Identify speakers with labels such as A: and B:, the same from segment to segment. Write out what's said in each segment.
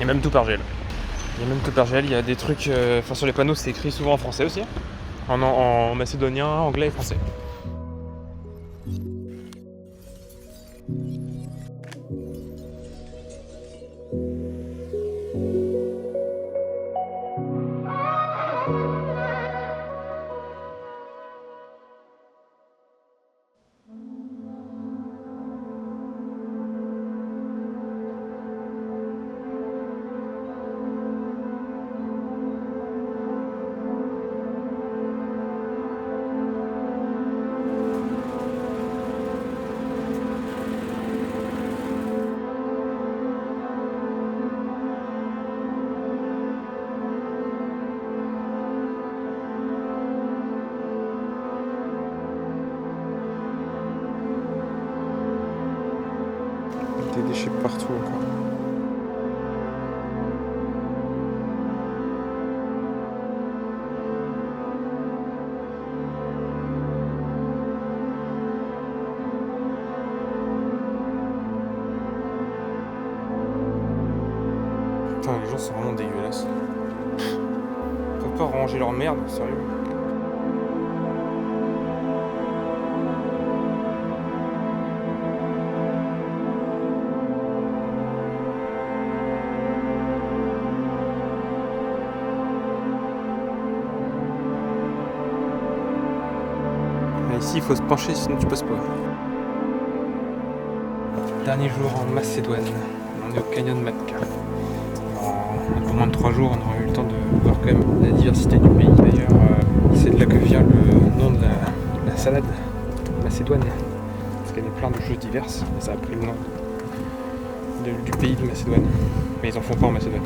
A: Et même tout par gel. Il y a des trucs, sur les panneaux c'est écrit souvent en français aussi. En macédonien, anglais et français. Des déchets partout encore. Putain, les gens sont vraiment dégueulasses. Ils peuvent pas ranger leur merde, sérieux. Ici, il faut se pencher, sinon tu passes pas. Dernier jour en Macédoine. On est au canyon Matka. En un peu moins de 3 jours, on aura eu le temps de voir quand même la diversité du pays. D'ailleurs, c'est de là que vient le nom de la salade Macédoine. Parce qu'elle est plein de choses diverses. Et ça a pris le nom du pays de Macédoine. Mais ils en font pas en Macédoine.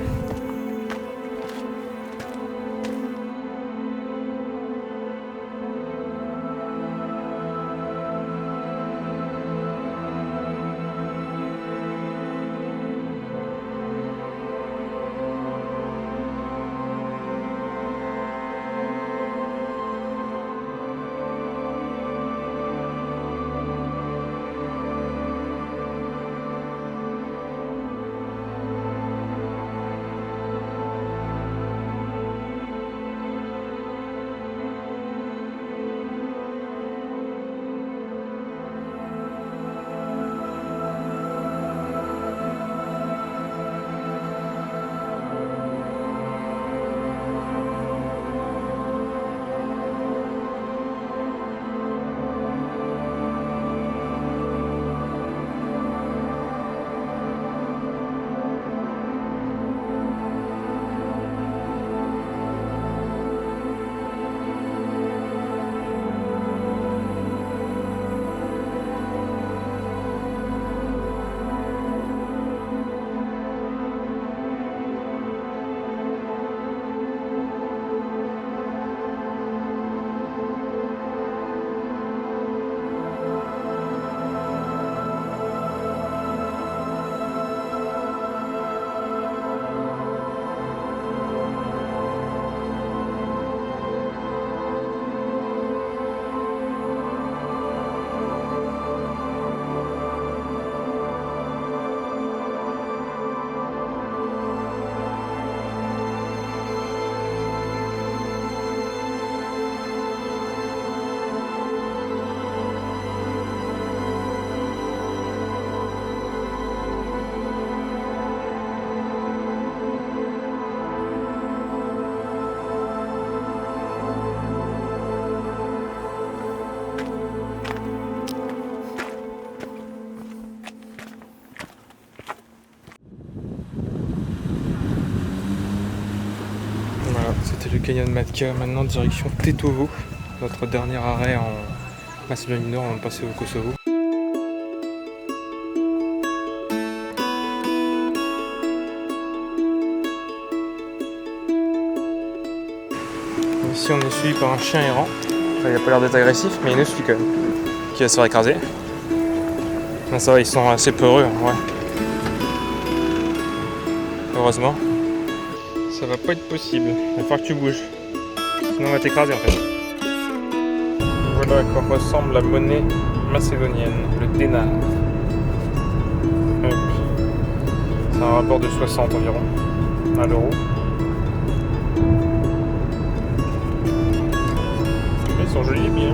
A: C'était le canyon Matka, maintenant direction Tetovo, notre dernier arrêt en Macédoine du Nord avant de passer au Kosovo. Ici on est suivi par un chien errant, enfin, il a pas l'air d'être agressif mais il nous suit quand même, qui va se faire écraser. Non, ça va, ils sont assez peureux, ouais. Heureusement. Ça va pas être possible, il va falloir que tu bouges, sinon on va t'écraser en fait. Voilà à quoi ressemble la monnaie macédonienne, le denar. C'est un rapport de 60 environ à l'euro. Mais ils sont jolis les billets.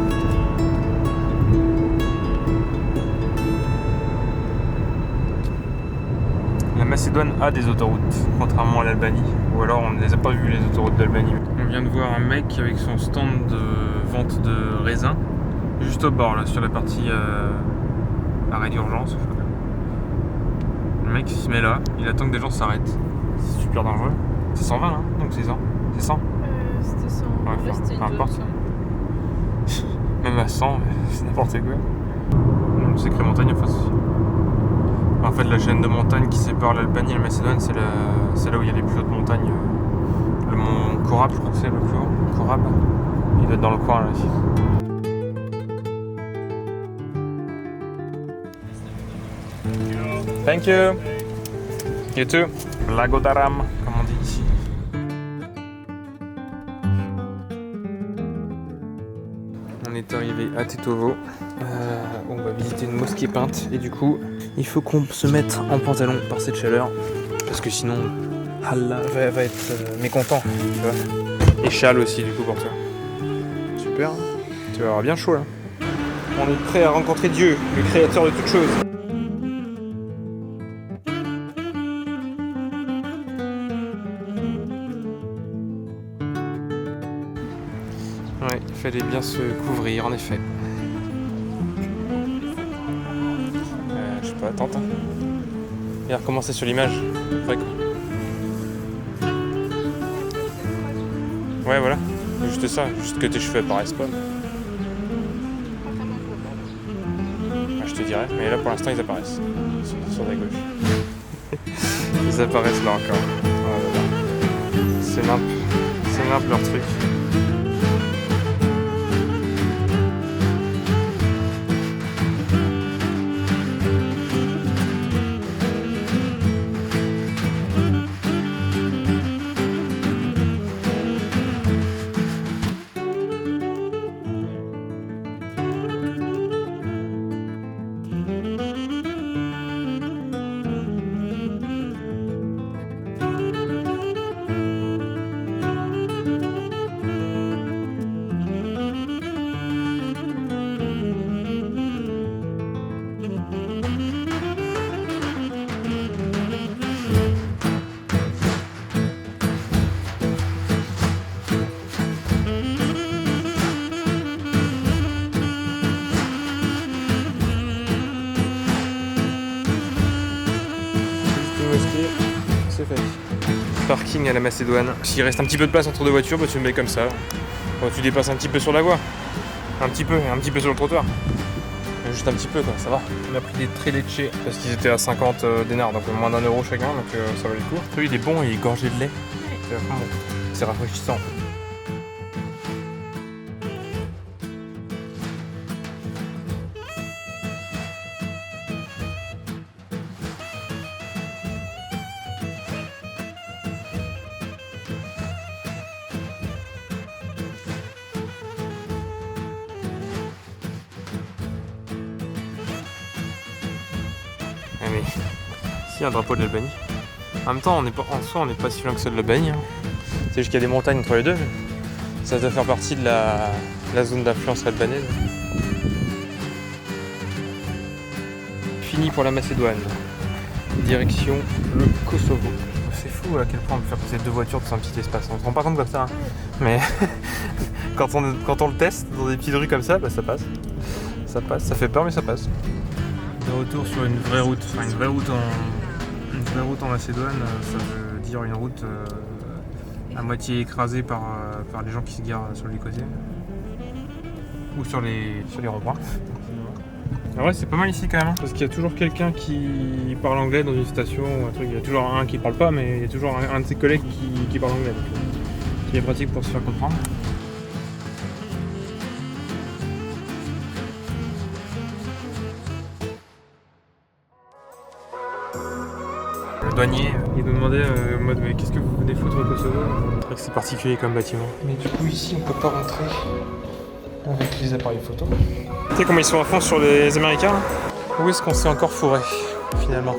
A: La Macédoine a des autoroutes, contrairement à l'Albanie. Ou alors on ne les a pas vues les autoroutes d'Albanie. On vient de voir un mec avec son stand de vente de raisins juste au bord là, sur la partie arrêt d'urgence. Le mec il se met là, il attend que des gens s'arrêtent. C'est super dangereux. C'est 120 hein, donc c'est 100. C'est 100
B: C'était 100.
A: Ouais,
B: Là, c'était
A: peu importe.
B: 200.
A: Même à 100, c'est n'importe quoi. Une sacrée montagne en face aussi. En fait, la chaîne de montagnes qui sépare l'Albanie et la Macédoine, c'est là où il y a les plus hautes montagnes. Le mont Korab, je crois que c'est le plus haut. Korab. Il doit être dans le coin là aussi. Thank you. You too. Lago d'Aram, comme on dit ici. On est arrivé à Tetovo. On va visiter une mosquée peinte et du coup, il faut qu'on se mette en pantalon par cette chaleur parce que sinon, Allah va être mécontent, tu vois. Et châle aussi du coup pour toi. Super. Tu vas avoir bien chaud là. On est prêt à rencontrer Dieu, le créateur de toutes choses. Ouais, il fallait bien se couvrir en effet. Je sais pas, tente. Regarde comment c'est sur l'image. Vrai quoi. Ouais, voilà. Juste ça, juste que tes cheveux apparaissent pas. Je te dirais, mais là pour l'instant ils apparaissent. Sur la gauche. Ils apparaissent là encore. Oh là là. C'est nimp leur truc. C'est fait. Parking à la Macédoine. S'il reste un petit peu de place entre deux voitures, bah, tu le mets comme ça. Bon, tu dépasses un petit peu sur la voie. Un petit peu sur le trottoir. Juste un petit peu quoi, ça va. On a pris des très lecce parce qu'ils étaient à 50 dinars, donc moins d'1 euro chacun, donc ça valait le coup. Lui il est bon, il est gorgé de lait. C'est vraiment bon. C'est rafraîchissant. Mais si, il y a un drapeau de l'Albanie. En même temps, en soi, on n'est pas si loin que ça de l'Albanie. Hein. C'est juste qu'il y a des montagnes entre les deux. Ça doit faire partie de la zone d'influence albanaise. Fini pour la Macédoine. Direction le Kosovo. C'est fou à quel point on peut faire passer deux voitures dans un petit espace. On se rend pas compte comme ça. Hein. Mais quand on le teste dans des petites rues comme ça, bah, ça passe. Ça passe, ça fait peur mais ça passe. De retour sur une vraie route, enfin une vraie route en Macédoine, ça veut dire une route à moitié écrasée par les gens qui se garent sur les côtés ou sur les ronds-points. Ah ouais, c'est pas mal ici quand même, hein, parce qu'il y a toujours quelqu'un qui parle anglais dans une station ou un truc. Il y a toujours un qui parle pas, mais il y a toujours un de ses collègues qui parle anglais, donc, qui est pratique pour se faire comprendre. Le douanier, il nous demandait en mode mais qu'est-ce que vous venez foutre au Kosovo? C'est vrai que c'est particulier comme bâtiment. Mais du coup ici on peut pas rentrer avec les appareils photo. Tu sais comment ils sont à fond sur les Américains là? Où est-ce qu'on s'est encore fourré finalement?